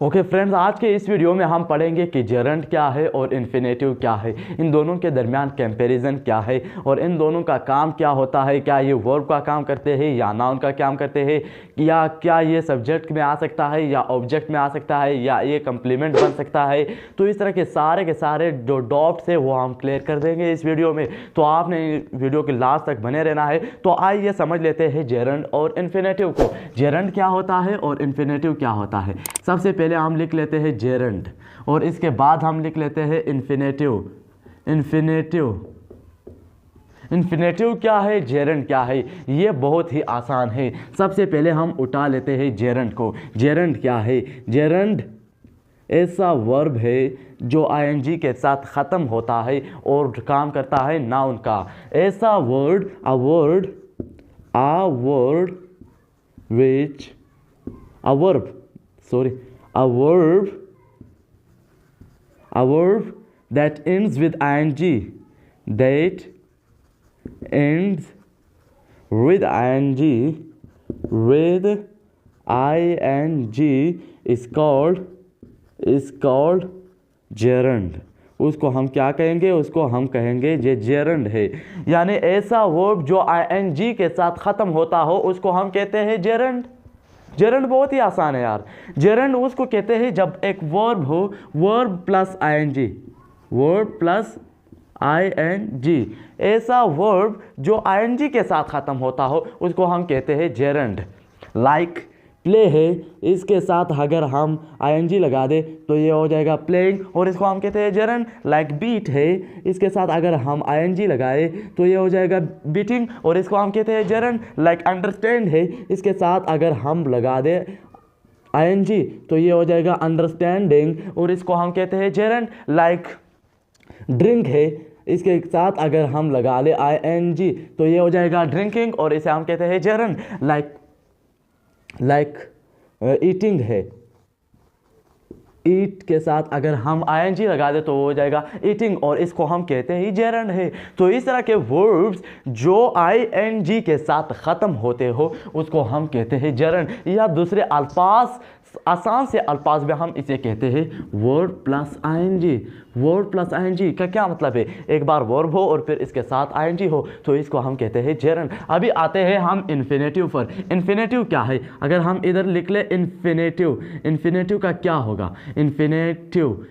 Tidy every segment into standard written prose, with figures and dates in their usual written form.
Okay friends, आज के इस वीडियो में हम पढ़ेंगे कि जेरंड क्या है और इन्फिनेटिव क्या है, इन दोनों के दरमियान कंपैरिजन क्या है और इन दोनों का काम क्या होता है। क्या ये वर्ब का काम करते हैं या नाउन का काम करते हैं, या क्या ये सब्जेक्ट में आ सकता है या ऑब्जेक्ट में आ सकता है या ये कंप्लीमेंट बन सकता है। तो इस तरह के सारे जो डाउट्स है वो हम क्लियर कर देंगे इस वीडियो में। तो आपने वीडियो के लास्ट तक बने रहना है। तो आइए समझ लेते हैं जेरंड और इन्फिनेटिव को। जेरंड क्या होता है और इन्फिनेटिव क्या होता है। सबसे पहले हम लिख लेते हैं जेरंड और इसके बाद हम लिख लेते हैं इन्फिनेटिव। इन्फिनेटिव क्या है, जेरंड क्या है, ये बहुत ही आसान है। सबसे पहले हम उठा लेते हैं जेरंड को। जेरंड क्या है? जेरंड ऐसा वर्ब है जो आईएनजी के साथ ख़त्म होता है और काम करता है नाउन का। ऐसा word a verb that ends with ing is called gerund। उसको हम क्या कहेंगे? उसको हम कहेंगे ये जेरंड है। यानी ऐसा वर्ब जो आईएनजी के साथ ख़त्म होता हो उसको हम कहते हैं जेरंड। जेरंड बहुत ही आसान है यार। जेरंड उसको कहते हैं जब एक वर्ब हो, वर्ब प्लस आईएनजी, ऐसा वर्ब जो आईएनजी के साथ ख़त्म होता हो उसको हम कहते हैं जेरंड। लाइक प्ले है, इसके साथ अगर हम आईएनजी लगा दे तो ये हो जाएगा प्लेइंग और इसको हम कहते हैं जेरंड। लाइक बीट है, इसके साथ अगर हम आईएनजी लगाए तो ये हो जाएगा बीटिंग और इसको हम कहते हैं जेरंड। लाइक अंडरस्टैंड है, इसके साथ अगर हम लगा दे आईएनजी तो ये हो जाएगा अंडरस्टैंडिंग और इसको हम कहते हैं जेरंड। लाइक ड्रिंक है, इसके साथ अगर हम लगा ले आईएनजी तो ये हो जाएगा ड्रिंकिंग और इसे हम कहते हैं जेरंड। लाइक ईटिंग है, ईट के साथ अगर हम आईएनजी लगा दे तो वो हो जाएगा ईटिंग और इसको हम कहते हैं जेरंड है। तो इस तरह के वर्ब्स जो आईएनजी के साथ ख़त्म होते हो उसको हम कहते हैं जेरंड, या दूसरे अल्फाज, आसान से अल्फाज में हम इसे कहते हैं verb plus ING. Verb plus ING का क्या मतलब है? एक बार वर्ब हो और फिर इसके साथ आईएनजी हो तो इसको हम कहते हैं जेरंड। अभी आते हैं हम इन्फिनेटिव पर। इन्फिनेटिव क्या है? अगर हम इधर लिख ले इन्फिनेटिव का क्या होगा? इन्फिनेटिव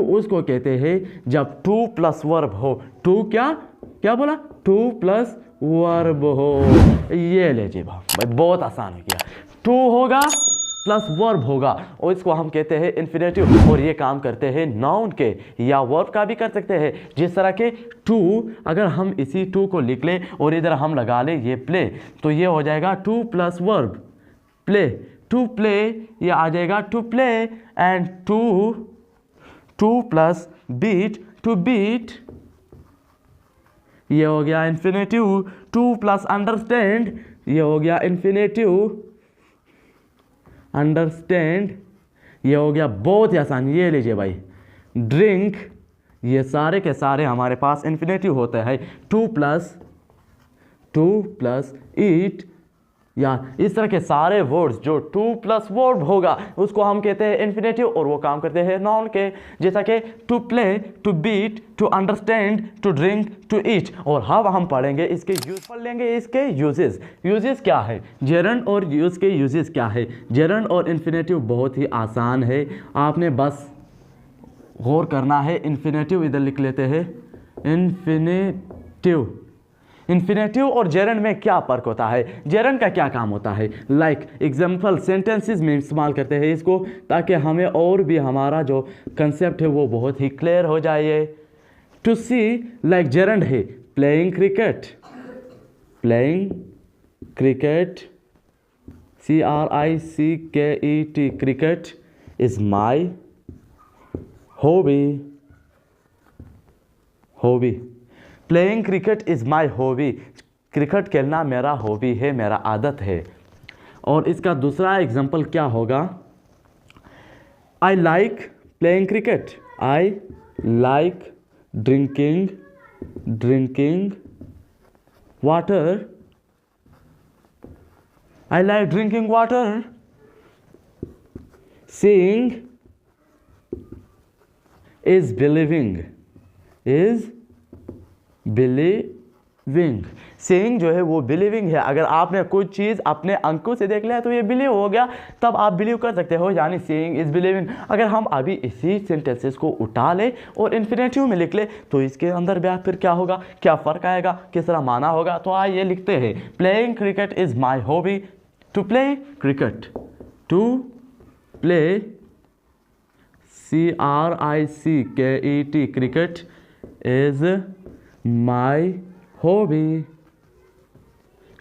उसको कहते हैं जब टू प्लस वर्ब हो। टू क्या बोला? टू प्लस वर्ब हो। ये लीजिए भाई, बहुत आसान हो गया। टू होगा प्लस वर्ब होगा और इसको हम कहते हैं इन्फिनेटिव और ये काम करते हैं नाउन के या वर्ब का भी कर सकते हैं। जिस तरह के टू, अगर हम इसी टू को लिख लें और इधर हम लगा लें ये प्ले तो ये हो जाएगा to plus verb play. To play ये आ जाएगा to play and to plus beat to beat, ये हो गया इन्फिनेटिव। टू प्लस अंडरस्टैंड ये हो गया इन्फिनेटिव अंडरस्टैंड, ये हो गया बहुत ही आसान। ये लीजिए भाई ड्रिंक, ये सारे के सारे हमारे पास इन्फिनेटिव होते हैं। टू प्लस ईट, या इस तरह के सारे वर्ड्स जो टू प्लस वर्ब होगा उसको हम कहते हैं इन्फिनेटिव और वो काम करते हैं नाउन के। जैसा कि to play, to beat, to understand, to drink, to eat. और अब हम पढ़ेंगे इसके यूज, पढ़ लेंगे इसके यूजेस क्या है, जेरंड और यूज के यूजेस क्या है। जेरंड और इन्फिनेटिव बहुत ही आसान है, आपने बस गौर करना है। इन्फिनेटिव इधर लिख लेते हैं। इन्फिनेटिव और जेरंड में क्या फ़र्क होता है? जेरंड का क्या काम होता है? लाइक एग्जाम्पल सेंटेंसेस में इस्तेमाल करते हैं इसको ताकि हमें और भी हमारा जो कंसेप्ट है वो बहुत ही क्लियर हो जाए। टू सी, लाइक जेरंड है playing cricket, CRICKET, cricket is my hobby. Playing cricket is my hobby, cricket खेलना मेरा हॉबी है, मेरा आदत है। और इसका दूसरा एग्जाम्पल क्या होगा? I like playing cricket, I like drinking water, seeing is believing, is believing। seeing जो है वो believing है। अगर आपने कोई चीज़ अपने आंखों से देख लिया तो ये believe हो गया, तब आप believe कर सकते हो, यानी seeing is believing। अगर हम अभी इसी सेंटेंसेस को उठा ले और इन्फिनेटिव में लिख ले तो इसके अंदर भी फिर क्या होगा, क्या फ़र्क आएगा, किस तरह माना होगा। तो आइए लिखते हैं, playing cricket is my hobby. To play cricket, to play CRICKET, cricket is my hobby.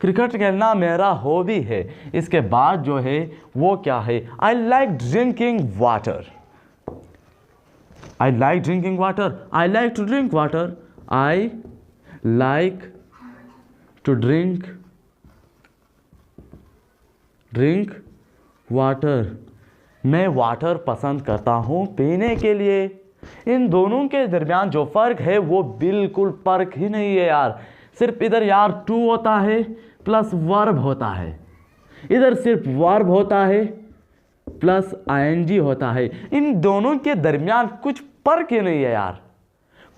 Cricket खेलना मेरा हॉबी है। इसके बाद जो है वो क्या है, I like drinking water. I like drinking water, I like to drink water, I like to drink water. मैं वाटर पसंद करता हूँ पीने के लिए। इन दोनों के दरमियान जो फ़र्क है वो बिल्कुल फ़र्क ही नहीं है यार। सिर्फ इधर यार टू होता है प्लस वर्ब होता है, इधर सिर्फ वर्ब होता है प्लस ING होता है। इन दोनों के दरमियान कुछ फ़र्क ही नहीं है यार,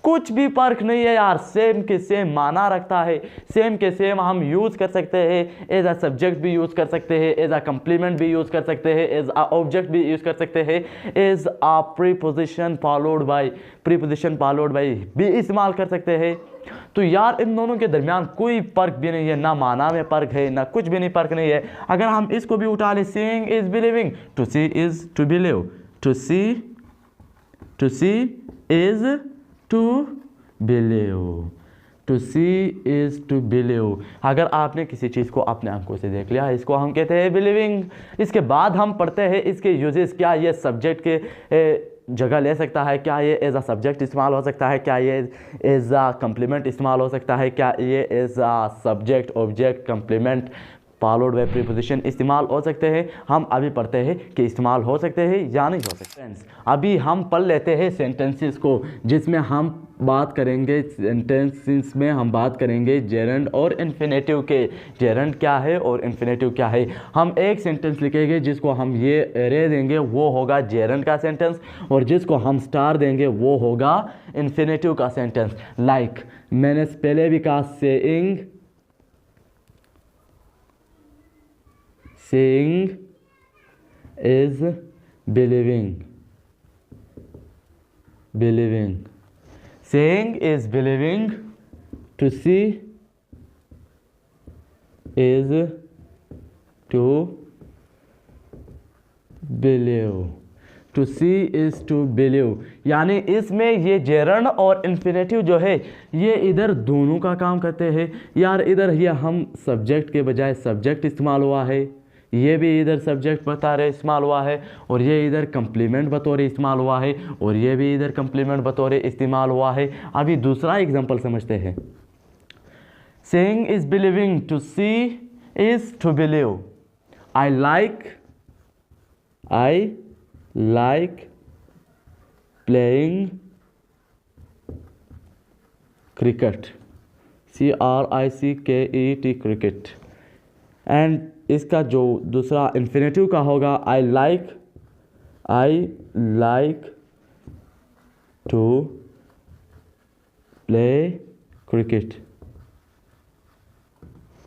कुछ भी फर्क नहीं है यार। सेम के सेम माना रखता है, सेम के सेम हम यूज़ कर सकते हैं। एज अ सब्जेक्ट भी यूज़ कर सकते हैं, एज अ कंप्लीमेंट भी यूज़ कर सकते हैं, एज अ ऑब्जेक्ट भी यूज़ कर सकते हैं, as a preposition followed by भी इस्तेमाल कर सकते हैं। तो यार इन दोनों के दरमियान कोई फ़र्क भी नहीं है, ना माना में फ़र्क है, ना कुछ भी नहीं फ़र्क नहीं है। अगर हम इसको भी उठा लें, seeing is believing, to see is to believe, to see is to believe, to see is to believe. अगर आपने किसी चीज़ को अपने आंखों से देख लिया, इसको हम कहते हैं बिलीविंग। इसके बाद हम पढ़ते हैं इसके यूजेस। क्या ये सब्जेक्ट के जगह ले सकता है, क्या ये एज अ सब्जेक्ट इस्तेमाल हो सकता है, क्या ये एज अ कम्प्लीमेंट इस्तेमाल हो सकता है, क्या ये as a subject object complement followed by preposition इस्तेमाल हो सकते हैं। हम अभी पढ़ते हैं कि इस्तेमाल हो सकते हैं या नहीं हो सकते। अभी हम पढ़ लेते हैं सेंटेंसेस को, जिसमें हम बात करेंगे, सेंटेंसेस में हम बात करेंगे जेरंड और इन्फिनेटिव के। जेरंड क्या है और इन्फिनेटिव क्या है। हम एक सेंटेंस लिखेंगे जिसको हम ये रे देंगे, वो होगा जेरंड का सेंटेंस, और जिसको हम स्टार देंगे वो होगा इन्फिनेटिव का सेंटेंस। लाइक मैंने पहले भी कहा, seeing is believing, seeing is believing, to see is to believe, to see is to believe. यानी इसमें ये जेरंड और इन्फिनेटिव जो है ये इधर दोनों का काम करते हैं यार। इधर ये हम सब्जेक्ट के बजाय सब्जेक्ट इस्तेमाल हुआ है, ये भी इधर सब्जेक्ट बता रहे इस्तेमाल हुआ है, और ये इधर कंप्लीमेंट बतौर इस्तेमाल हुआ है, और ये भी इधर कंप्लीमेंट बतौर इस्तेमाल हुआ है। अभी दूसरा एग्जांपल समझते हैं। Seeing is believing, to see is to believe. I like playing cricket, CRICKET, cricket। And इसका जो दूसरा इन्फिनेटिव का होगा, I like to play cricket,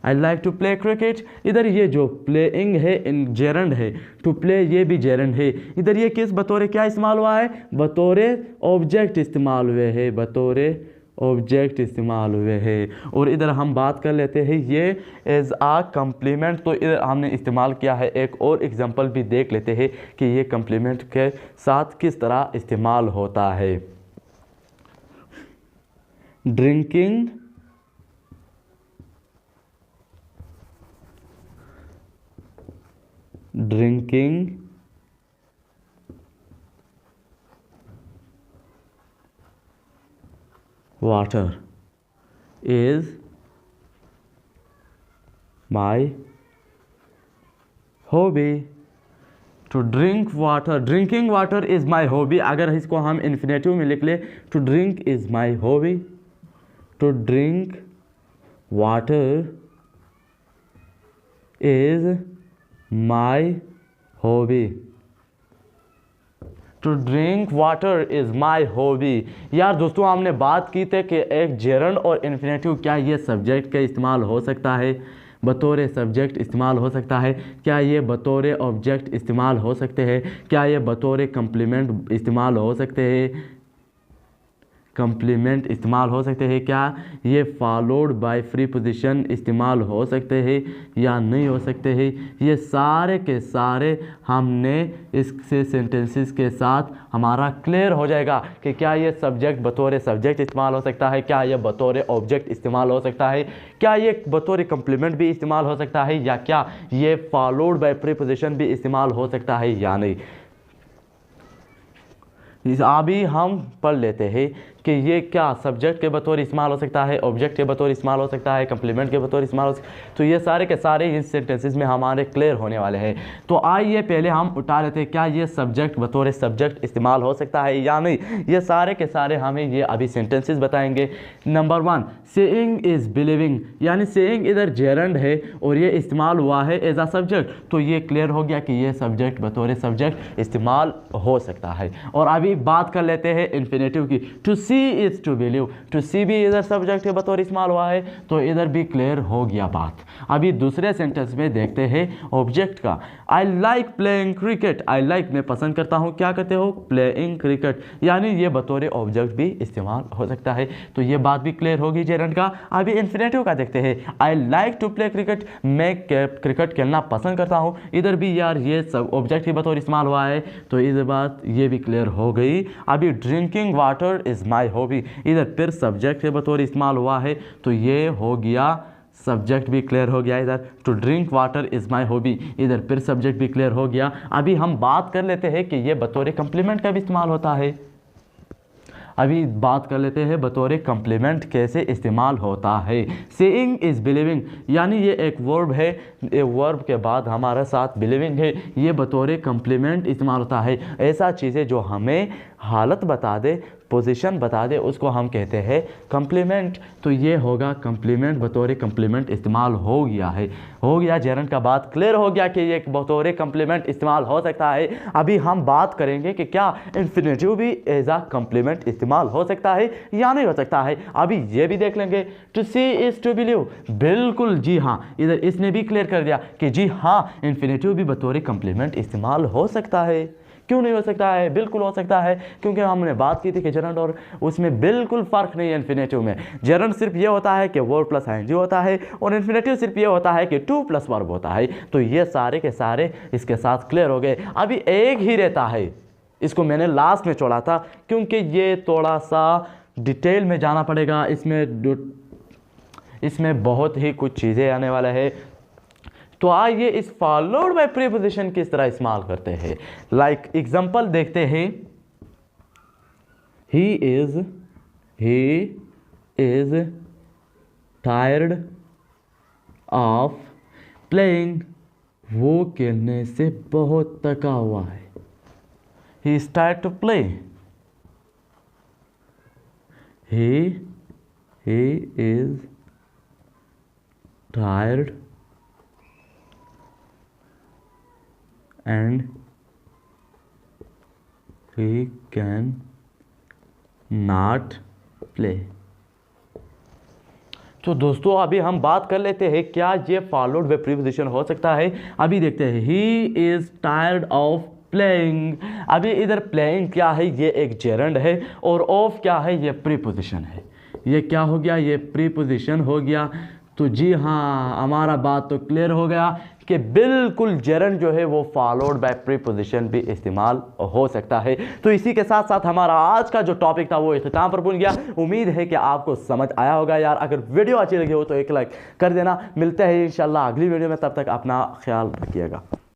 I like to play cricket. इधर ये जो प्लेइंग है इन जेरंड है, टू प्ले ये भी जेरंड है। इधर ये किस बतौर क्या इस्तेमाल हुआ है, बतौर ऑब्जेक्ट इस्तेमाल हुए है, बतौर ऑब्जेक्ट इस्तेमाल हुए हैं। और इधर हम बात कर लेते हैं ये एज आ कम्प्लीमेंट। तो इधर हमने इस्तेमाल किया है, एक और एग्जांपल भी देख लेते हैं कि ये कम्प्लीमेंट के साथ किस तरह इस्तेमाल होता है। Drinking water is my hobby, to drink water, drinking water is my hobby। अगर इसको हम इन्फिनेटिव में लिख ले, to drink is my hobby, to drink water is my hobby। To drink water is my hobby. यार दोस्तों हमने बात की थी कि एक जेरंड और इन्फिनेटिव क्या ये सब्जेक्ट का इस्तेमाल हो सकता है, बतौर सब्जेक्ट इस्तेमाल हो सकता है, क्या ये बतौर ऑब्जेक्ट इस्तेमाल हो सकते हैं, क्या ये बतौर कम्प्लीमेंट इस्तेमाल हो सकते हैं, कम्प्लीमेंट इस्तेमाल हो सकते हैं, क्या ये फॉलोड बाय प्रीपोजिशन इस्तेमाल हो सकते हैं या नहीं हो सकते हैं। ये सारे के सारे हमने इससे सेंटेंसेस के साथ हमारा क्लियर हो जाएगा कि क्या ये सब्जेक्ट बतौर सब्जेक्ट इस्तेमाल हो सकता है, क्या ये बतौर ऑब्जेक्ट इस्तेमाल हो सकता है, क्या ये बतौर कम्प्लीमेंट भी इस्तेमाल हो सकता है, या क्या ये फॉलोड बाय प्रीपोजिशन भी इस्तेमाल हो सकता है या नहीं। अभी हम पढ़ लेते हैं कि ये क्या सब्जेक्ट के बतौर इस्तेमाल हो सकता है, ऑब्जेक्ट के बतौर इस्तेमाल हो सकता है, कम्प्लीमेंट के बतौर इस्तेमाल हो सकता है। तो ये सारे के सारे इन सेंटेंसेस में हमारे क्लियर होने वाले हैं। तो आइए पहले हम उठा लेते हैं क्या ये सब्जेक्ट बतौर सब्जेक्ट इस्तेमाल हो सकता है या नहीं। ये सारे के सारे हमें ये अभी सेंटेंसेस बताएंगे। नंबर 1, सेइंग इज़ बिलीविंग, यानी सेइंग इधर जेरंड है और ये इस्तेमाल हुआ है एज अ सब्जेक्ट, तो ये क्लियर हो गया कि ये सब्जेक्ट बतौर सब्जेक्ट इस्तेमाल हो सकता है। और अभी बात कर लेते हैं इन्फिनेटिव की। To see is to believe, to see भी इधर सब्जेक्ट के बतौर इस्तेमाल हुआ है, तो इधर भी क्लियर हो गया बात। अभी दूसरे सेंटेंस में देखते हैं ऑब्जेक्ट का। I like playing cricket, I like मैं पसंद करता हूँ, क्या करते हो, प्लेइंग क्रिकेट, यानी ये बतौर ऑब्जेक्ट भी इस्तेमाल हो सकता है। तो ये बात भी क्लियर होगी जेरंड का। अभी इन्फिनेटिव का देखते हैं। I like to play cricket, मैं क्रिकेट खेलना पसंद करता हूँ, इधर भी यार ये सब ऑब्जेक्ट के बतौर इस्तेमाल हुआ है, तो इधर बात ये भी क्लियर हो गई। अभी drinking water is my hobby, इधर फिर सब्जेक्ट के बतौर इस्तेमाल हुआ है, तो ये हो गया सब्जेक्ट भी क्लियर हो गया। इधर to drink water is my hobby, इधर फिर सब्जेक्ट भी क्लियर हो गया। अभी हम बात कर लेते हैं कि ये बतौर कम्प्लीमेंट का भी इस्तेमाल होता है। अभी बात कर लेते हैं बतौर कम्प्लीमेंट कैसे इस्तेमाल होता है। सेइंग इज़ बिलीविंग, यानी ये एक वर्ब है, ये वर्ब के बाद हमारे साथ बिलीविंग है, ये बतौर कम्प्लीमेंट इस्तेमाल होता है। ऐसा चीज़ें जो हमें हालत बता दे, पोजीशन बता दे, उसको हम कहते हैं कम्प्लीमेंट। तो ये होगा कम्प्लीमेंट, बतौर कम्प्लीमेंट इस्तेमाल हो गया है। हो गया जेरंड का बात क्लियर हो गया कि ये बतौर कम्प्लीमेंट इस्तेमाल हो सकता है। अभी हम बात करेंगे कि क्या इन्फिनेटिव भी एज आ कम्प्लीमेंट इस्तेमाल हो सकता है या नहीं हो सकता है। अभी ये भी देख लेंगे। To see is to believe, बिल्कुल जी हाँ, इधर इसने भी क्लियर कर दिया कि जी हाँ इन्फिनेटिव भी बतौर कम्प्लीमेंट इस्तेमाल हो सकता है। क्यों नहीं हो सकता है, बिल्कुल हो सकता है, क्योंकि हमने बात की थी कि जेरंड और उसमें बिल्कुल फ़र्क नहीं है। इन्फिनेटिव में जेरंड सिर्फ ये होता है कि वर्ब प्लस आईएनजी होता है, और इन्फिनेटिव सिर्फ ये होता है कि टू प्लस वर्ब होता है। तो ये सारे के सारे इसके साथ क्लियर हो गए। अभी एक ही रहता है, इसको मैंने लास्ट में छोड़ा था क्योंकि ये थोड़ा सा डिटेल में जाना पड़ेगा, इसमें बहुत ही कुछ चीज़ें आने वाला है। तो आइए इस फॉलोड बाय प्रीपोजिशन किस तरह इस्तेमाल करते हैं। लाइक एग्जांपल देखते हैं। He is tired of playing, वो खेलने से बहुत थका हुआ है। He is tired to play, he is tired and he can not play। तो दोस्तों अभी हम बात कर लेते हैं क्या ये फॉलोड बाय प्रीपोजिशन हो सकता है। अभी देखते हैं। He is tired of playing, अभी इधर प्लेइंग क्या है, ये एक जेरंड है, और ऑफ क्या है, ये प्रीपोजिशन है। ये क्या हो गया, ये प्रीपोजिशन हो गया। तो जी हाँ हमारा बात तो क्लियर हो गया कि बिल्कुल जेरंड जो है वो फॉलोड बाय प्रीपोजिशन भी इस्तेमाल हो सकता है। तो इसी के साथ साथ हमारा आज का जो टॉपिक था वो इख्तिताम पर पहुंच गया। उम्मीद है कि आपको समझ आया होगा। यार अगर वीडियो अच्छी लगी हो तो एक लाइक कर देना। मिलते हैं इंशाल्लाह अगली वीडियो में, तब तक अपना ख्याल रखिएगा।